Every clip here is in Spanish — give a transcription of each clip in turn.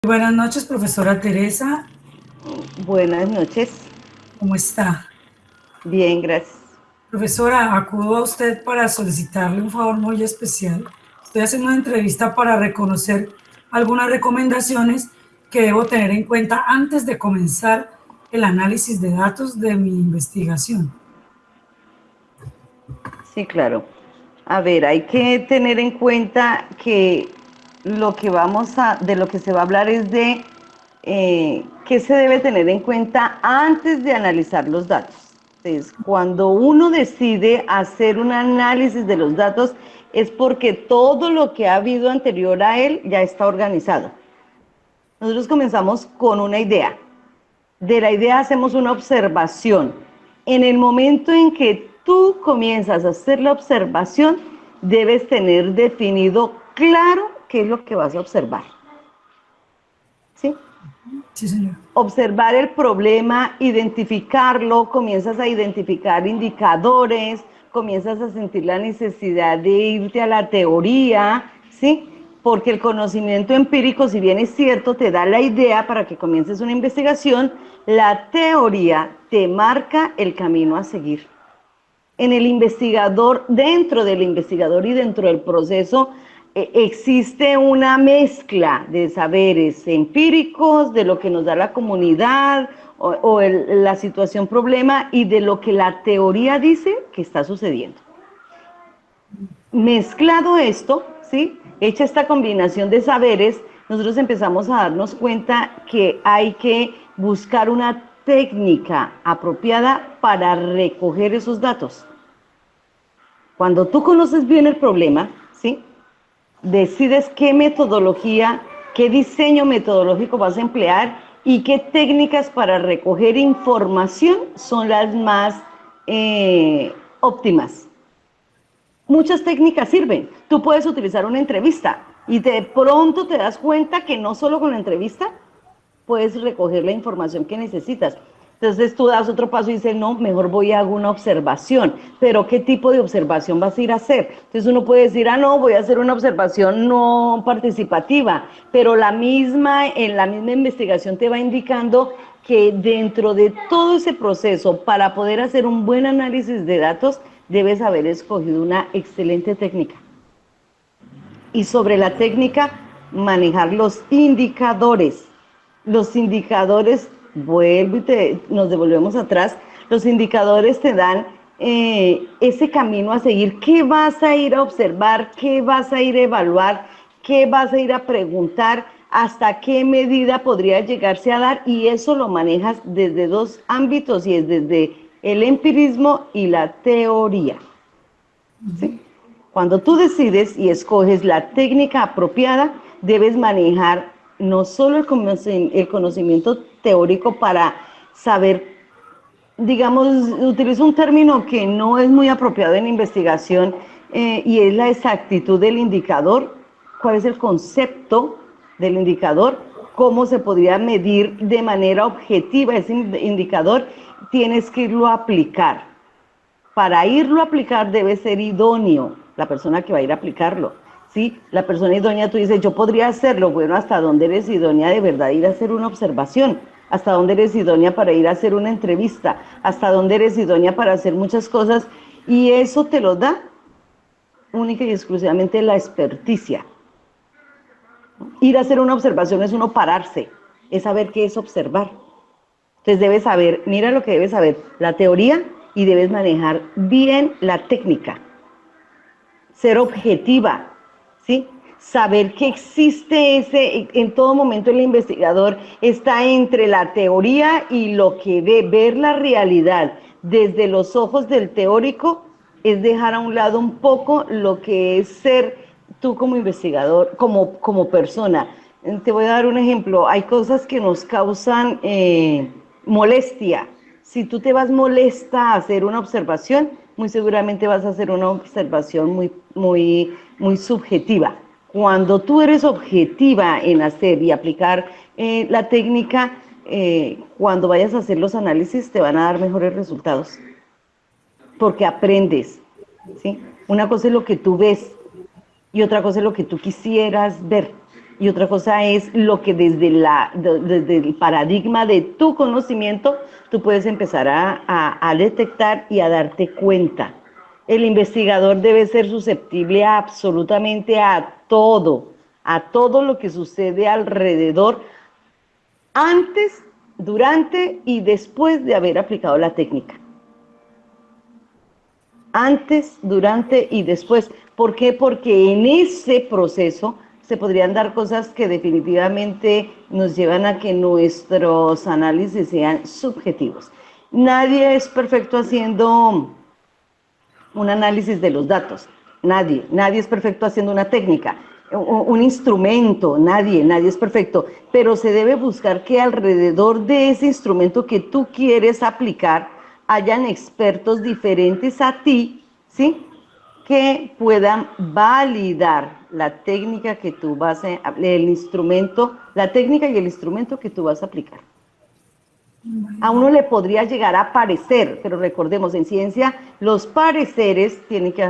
Buenas noches, profesora Teresa. Buenas noches. ¿Cómo está? Bien, gracias. Profesora, acudo a usted para solicitarle un favor muy especial. Estoy haciendo una entrevista para reconocer algunas recomendaciones que debo tener en cuenta antes de comenzar el análisis de datos de mi investigación. Sí, claro. A ver, hay que tener en cuenta que de lo que se va a hablar es de qué se debe tener en cuenta antes de analizar los datos. Entonces, cuando uno decide hacer un análisis de los datos, es porque todo lo que ha habido anterior a él ya está organizado. Nosotros comenzamos con una idea. De la idea hacemos una observación. En el momento en que tú comienzas a hacer la observación, debes tener definido claro qué es lo que vas a observar. ¿Sí? Sí, señor. Observar el problema, identificarlo, comienzas a identificar indicadores, comienzas a sentir la necesidad de irte a la teoría, ¿sí? Porque el conocimiento empírico, si bien es cierto, te da la idea para que comiences una investigación, la teoría te marca el camino a seguir. En el investigador, dentro del investigador y dentro del proceso, existe una mezcla de saberes empíricos, de lo que nos da la comunidad la situación problema y de lo que la teoría dice que está sucediendo. Mezclado esto, ¿sí? Hecha esta combinación de saberes, nosotros empezamos a darnos cuenta que hay que buscar una técnica apropiada para recoger esos datos. Cuando tú conoces bien el problema, ¿sí? Decides qué metodología, qué diseño metodológico vas a emplear y qué técnicas para recoger información son las más óptimas. Muchas técnicas sirven. Tú puedes utilizar una entrevista y de pronto te das cuenta que no solo con la entrevista puedes recoger la información que necesitas. Entonces tú das otro paso y dices, no, mejor voy a hacer una observación. Pero ¿qué tipo de observación vas a ir a hacer? Entonces uno puede decir, no, voy a hacer una observación no participativa, pero en la misma investigación te va indicando que dentro de todo ese proceso, para poder hacer un buen análisis de datos, debes haber escogido una excelente técnica. Y sobre la técnica, manejar los indicadores. Los indicadores, nos devolvemos atrás, los indicadores te dan ese camino a seguir. ¿Qué vas a ir a observar? ¿Qué vas a ir a evaluar? ¿Qué vas a ir a preguntar? ¿Hasta qué medida podría llegarse a dar? Y eso lo manejas desde dos ámbitos, y es desde el empirismo y la teoría. ¿Sí? Cuando tú decides y escoges la técnica apropiada, debes manejar no solo el conocimiento teórico para saber, digamos, utilizo un término que no es muy apropiado en investigación, y es la exactitud del indicador. ¿Cuál es el concepto del indicador? ¿Cómo se podría medir de manera objetiva ese indicador? Tienes que irlo a aplicar. Para irlo a aplicar debe ser idóneo la persona que va a ir a aplicarlo. ¿Sí? La persona idónea, tú dices, yo podría hacerlo. Bueno, ¿hasta dónde eres idónea de verdad ir a hacer una observación? ¿Hasta dónde eres idónea para ir a hacer una entrevista? ¿Hasta dónde eres idónea para hacer muchas cosas? Y eso te lo da única y exclusivamente la experticia. Ir a hacer una observación es uno pararse, es saber qué es observar. Entonces debes saber, mira lo que debes saber, la teoría, y debes manejar bien la técnica. Ser objetiva, ¿sí? Saber que existe en todo momento el investigador está entre la teoría y lo que ve, ver la realidad desde los ojos del teórico es dejar a un lado un poco lo que es ser tú como investigador, como persona. Te voy a dar un ejemplo, hay cosas que nos causan molestia. Si tú te vas molesta a hacer una observación, muy seguramente vas a hacer una observación muy subjetiva. Cuando tú eres objetiva en hacer y aplicar la técnica, cuando vayas a hacer los análisis te van a dar mejores resultados, porque aprendes, ¿sí? Una cosa es lo que tú ves y otra cosa es lo que tú quisieras ver. y otra cosa es lo que desde el paradigma de tu conocimiento tú puedes empezar a detectar y a darte cuenta. El investigador debe ser susceptible absolutamente a todo lo que sucede alrededor, antes, durante y después de haber aplicado la técnica. Antes, durante y después. ¿Por qué? Porque en ese proceso se podrían dar cosas que definitivamente nos llevan a que nuestros análisis sean subjetivos. Nadie es perfecto haciendo un análisis de los datos. Nadie es perfecto haciendo una técnica, un instrumento, nadie es perfecto, pero se debe buscar que alrededor de ese instrumento que tú quieres aplicar hayan expertos diferentes a ti, ¿sí?, que puedan validar la técnica que tú vas a, la técnica y el instrumento que tú vas a aplicar. A uno le podría llegar a parecer, pero recordemos, en ciencia los pareceres tienen que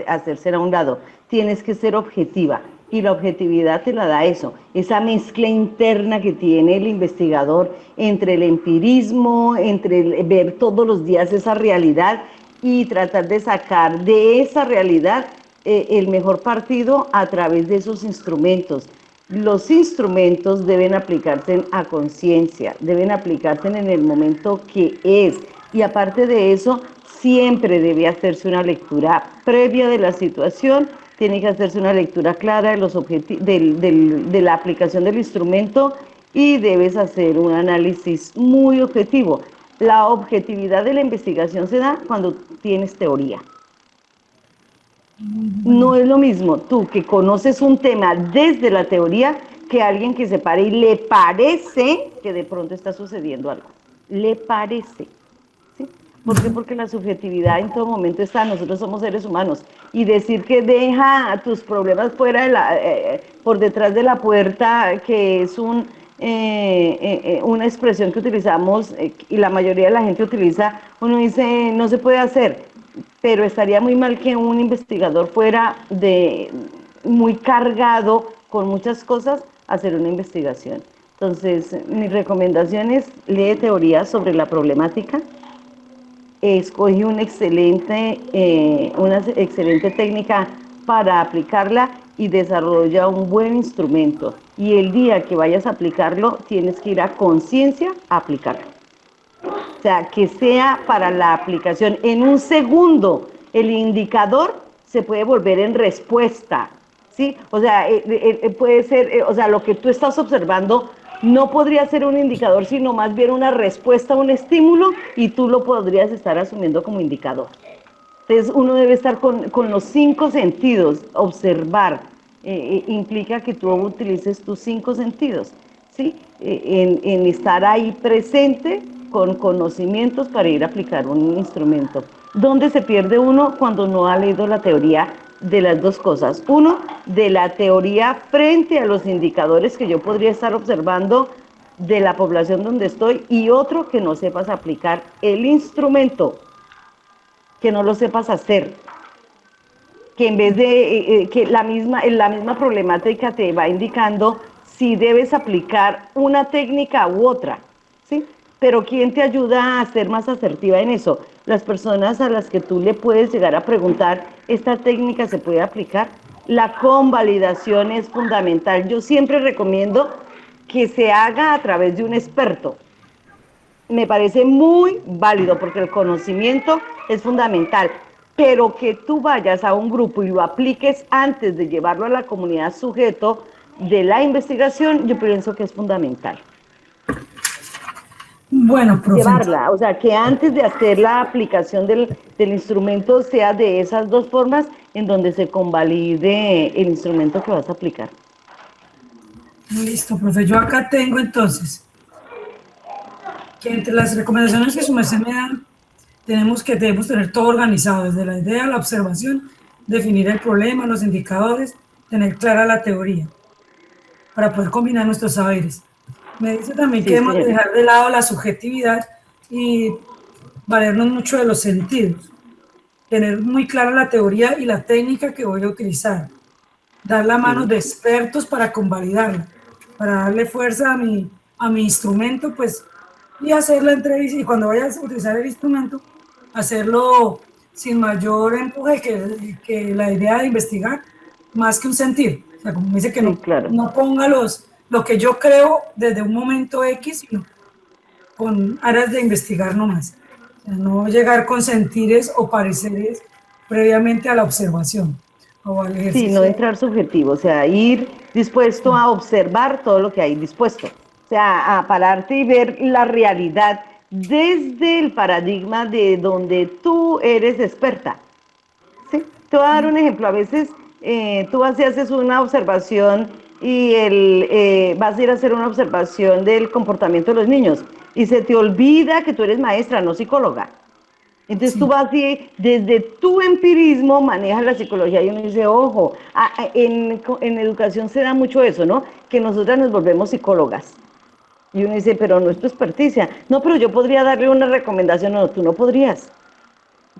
hacerse a un lado. Tienes que ser objetiva, y la objetividad te la da eso, esa mezcla interna que tiene el investigador entre el empirismo, entre ver todos los días esa realidad y tratar de sacar de esa realidad el mejor partido a través de esos instrumentos. Los instrumentos deben aplicarse a conciencia, deben aplicarse en el momento que es, y aparte de eso, siempre debe hacerse una lectura previa de la situación, tiene que hacerse una lectura clara de los de la aplicación del instrumento, y debes hacer un análisis muy objetivo. La objetividad de la investigación se da cuando tienes teoría. No es lo mismo tú que conoces un tema desde la teoría que alguien que se pare y le parece que de pronto está sucediendo algo. Le parece. ¿Sí? ¿Por qué? Porque la subjetividad en todo momento está, nosotros somos seres humanos, y decir que deja tus problemas fuera por detrás de la puerta, que es una expresión que utilizamos y la mayoría de la gente utiliza, uno dice no se puede hacer, pero estaría muy mal que un investigador fuera muy cargado con muchas cosas a hacer una investigación. Entonces, mi recomendación es: lee teoría sobre la problemática, escoge una excelente técnica para aplicarla y desarrolla un buen instrumento. Y el día que vayas a aplicarlo, tienes que ir a conciencia a aplicarlo. O sea, que sea para la aplicación. En un segundo, el indicador se puede volver en respuesta, ¿sí? O sea, puede ser, o sea, lo que tú estás observando no podría ser un indicador, sino más bien una respuesta a un estímulo, y tú lo podrías estar asumiendo como indicador. Entonces, uno debe estar con los 5 sentidos. Observar implica que tú utilices tus 5 sentidos, ¿sí? En estar ahí presente con conocimientos para ir a aplicar un instrumento. ¿Dónde se pierde uno? Cuando no ha leído la teoría de las dos cosas. Uno, de la teoría frente a los indicadores que yo podría estar observando de la población donde estoy, y otro, que no sepas aplicar el instrumento, que no lo sepas hacer, que en vez de que la misma problemática te va indicando si debes aplicar una técnica u otra, ¿sí? Pero ¿quién te ayuda a ser más asertiva en eso? Las personas a las que tú le puedes llegar a preguntar: ¿esta técnica se puede aplicar? La convalidación es fundamental. Yo siempre recomiendo que se haga a través de un experto. Me parece muy válido porque el conocimiento es fundamental, pero que tú vayas a un grupo y lo apliques antes de llevarlo a la comunidad sujeto de la investigación, yo pienso que es fundamental. Bueno, profe. Llevarla, o sea, que antes de hacer la aplicación del instrumento sea de esas dos formas en donde se convalide el instrumento que vas a aplicar. Listo, profe. Yo acá tengo entonces que entre las recomendaciones que su merced me dan, debemos tener todo organizado, desde la idea, la observación, definir el problema, los indicadores, tener clara la teoría, para poder combinar nuestros saberes. Me dice también que debemos dejar de lado la subjetividad y valernos mucho de los sentidos. Tener muy clara la teoría y la técnica que voy a utilizar. dar la mano Sí. de expertos para convalidarla, para darle fuerza a mi instrumento, pues, y hacer la entrevista, y cuando vayas a utilizar el instrumento, hacerlo sin mayor empuje que la idea de investigar, más que un sentir. O sea, como me dice que Sí, no, claro. no ponga lo que yo creo desde un momento X, sino con áreas de investigar nomás. O sea, no llegar con sentires o pareceres previamente a la observación o al Sí, no ejercicio. entrar subjetivo, o sea, ir dispuesto a observar todo lo que hay dispuesto. O sea, a pararte y ver la realidad desde el paradigma de donde tú eres experta. ¿Sí? Te voy a dar un ejemplo. A veces tú vas y haces una observación y vas a ir a hacer una observación del comportamiento de los niños y se te olvida que tú eres maestra, no psicóloga. Entonces tú Sí, vas y desde tu empirismo manejas la psicología y uno dice, ojo, en educación se da mucho eso, ¿no? Que nosotras nos volvemos psicólogas. Y uno dice, pero no es tu experticia. No, pero yo podría darle una recomendación. No, tú no podrías.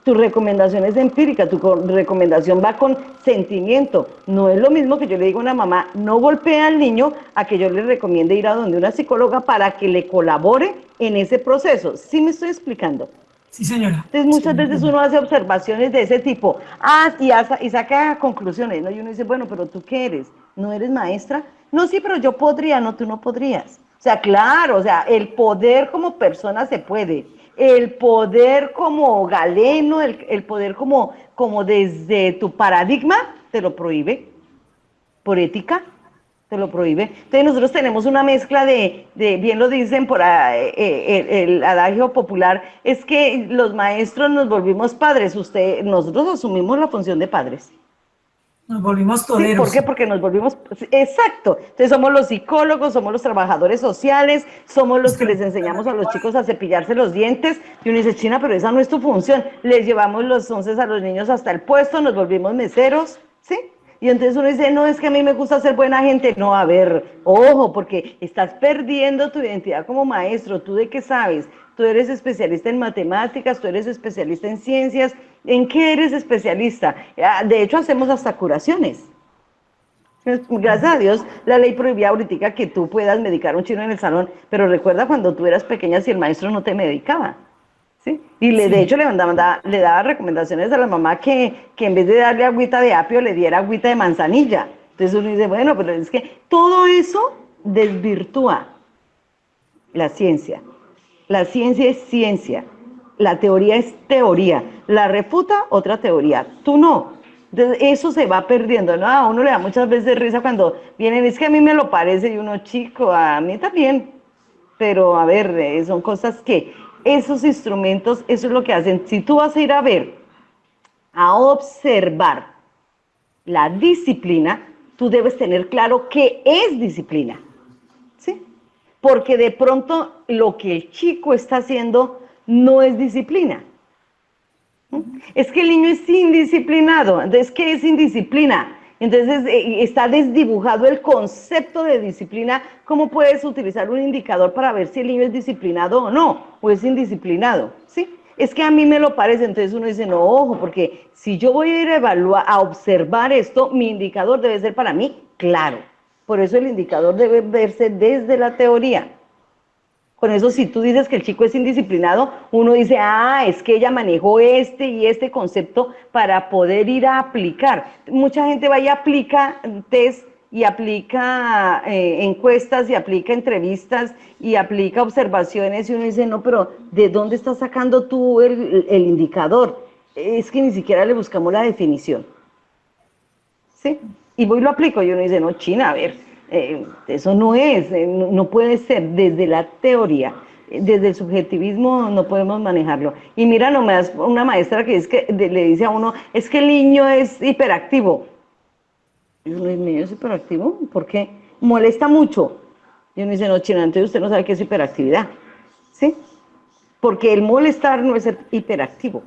Tu recomendación es empírica, recomendación va con sentimiento. No es lo mismo que yo le diga a una mamá, no golpee al niño, a que yo le recomiende ir a donde una psicóloga para que le colabore en ese proceso. ¿Sí me estoy explicando? sí, señora. Entonces Sí, muchas veces uno hace observaciones de ese tipo, y saca conclusiones, ¿no? Y uno dice, bueno, pero ¿tú qué eres? ¿No eres maestra? No, sí, pero yo podría, no, tú no podrías. O sea, claro, o sea, el poder como persona se puede, el poder como galeno, el poder como desde tu paradigma, te lo prohíbe, por ética, te lo prohíbe. Entonces nosotros tenemos una mezcla bien lo dicen por el adagio popular, es que los maestros nos volvimos padres, nosotros asumimos la función de padres. nos volvimos ¿Sí? ¿Por toreros. qué? Porque nos volvimos, exacto. Entonces somos los psicólogos, somos los trabajadores sociales, somos los que les enseñamos a los chicos a cepillarse los dientes. Y uno dice, China, pero esa no es tu función. Les llevamos los onces a los niños hasta el puesto, nos volvimos meseros, ¿sí? Y entonces uno dice, no, es que a mí me gusta ser buena gente. No, a ver, ojo, porque estás perdiendo tu identidad como maestro. ¿Tú de qué sabes? Tú eres especialista en matemáticas, tú eres especialista en ciencias. ¿En qué eres especialista? De hecho, hacemos hasta curaciones. Gracias a Dios, la ley prohibía ahorita que tú puedas medicar a un chino en el salón, pero recuerda cuando tú eras pequeña si el maestro no te medicaba, ¿sí? Y de Sí, hecho le daba recomendaciones a la mamá que en vez de darle agüita de apio, le diera agüita de manzanilla. Entonces uno dice, bueno, pero es que todo eso desvirtúa la ciencia. La ciencia es ciencia, la teoría es teoría, la refuta otra teoría, tú no. Entonces eso se va perdiendo, ¿no? A uno le da muchas veces risa cuando vienen, es que a mí me lo parece, y uno, chico, a mí también, pero a ver, son cosas que esos instrumentos, eso es lo que hacen. Si tú vas a ir a ver, a observar la disciplina, tú debes tener claro qué es disciplina. ¿Sí? Porque de pronto lo que el chico está haciendo no es disciplina. Es que el niño es indisciplinado. Entonces, ¿qué es indisciplina? Entonces, está desdibujado el concepto de disciplina. ¿Cómo puedes utilizar un indicador para ver si el niño es disciplinado o no? O es indisciplinado, ¿sí? Es que a mí me lo parece. Entonces uno dice, no, ojo, porque si yo voy a ir a evaluar, a observar esto, mi indicador debe ser para mí claro. Por eso el indicador debe verse desde la teoría. Con eso, si tú dices que el chico es indisciplinado, uno dice, es que ella manejó este y este concepto para poder ir a aplicar. Mucha gente va y aplica test y aplica encuestas y aplica entrevistas y aplica observaciones y uno dice, no, pero ¿de dónde estás sacando tú el indicador? Es que ni siquiera le buscamos la definición. ¿Sí? Y voy y lo aplico y uno dice, no, China, a ver, eso no es, no puede ser desde la teoría, desde el subjetivismo no podemos manejarlo. Y mira nomás una maestra que es que le dice a uno, es que el niño es hiperactivo. Y uno, ¿el niño es hiperactivo? ¿Por qué? Molesta mucho. Y uno dice, no, China, entonces usted no sabe qué es hiperactividad. ¿Sí? Porque el molestar no es ser hiperactivo.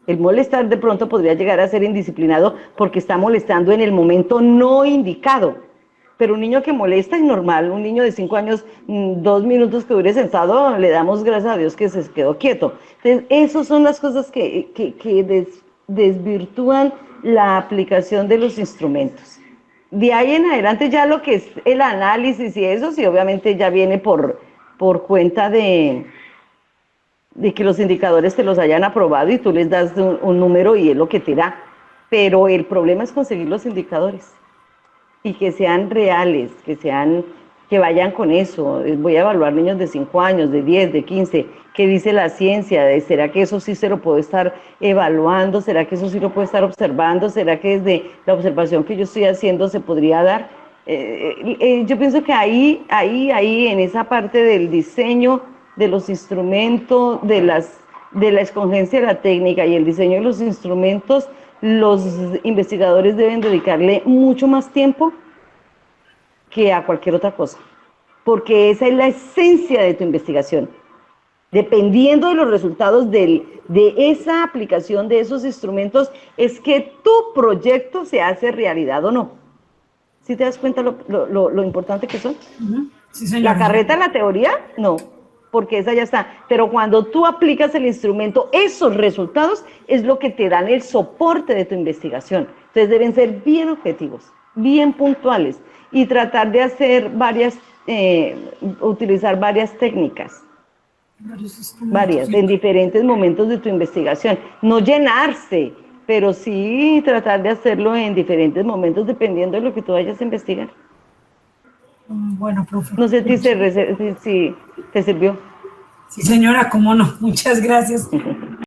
El molestar de pronto podría llegar a ser indisciplinado porque está molestando en el momento no indicado. Pero un niño que molesta es normal, un niño de 5 años, 2 minutos que dure sentado, le damos gracias a Dios que se quedó quieto. Entonces, esas son las cosas que desvirtúan la aplicación de los instrumentos. De ahí en adelante ya lo que es el análisis y eso, sí, obviamente ya viene por cuenta de que los indicadores te los hayan aprobado y tú les das un número y es lo que te da. Pero el problema es conseguir los indicadores y que sean reales, que vayan con eso. Voy a evaluar niños de 5 años, de 10, de 15. ¿Qué dice la ciencia? ¿Será que eso sí se lo puedo estar evaluando? ¿Será que eso sí lo puedo estar observando? ¿Será que desde la observación que yo estoy haciendo se podría dar? Yo pienso que ahí, en esa parte del diseño de los instrumentos, de la escogencia de la técnica y el diseño de los instrumentos, los investigadores deben dedicarle mucho más tiempo que a cualquier otra cosa, porque esa es la esencia de tu investigación. Dependiendo de los resultados de esa aplicación de esos instrumentos, es que tu proyecto se hace realidad o no. ¿Sí te das cuenta lo importante que son? Sí, señora. La carreta, la teoría, no, porque esa ya está. Pero cuando tú aplicas el instrumento, esos resultados es lo que te dan el soporte de tu investigación. Entonces deben ser bien objetivos, bien puntuales y tratar de hacer utilizar varias técnicas. Varias, en diferentes momentos de tu investigación. No llenarse, pero sí tratar de hacerlo en diferentes momentos dependiendo de lo que tú vayas a investigar. Bueno, profe. No sé si te sirvió. Sí, señora, cómo no. Muchas gracias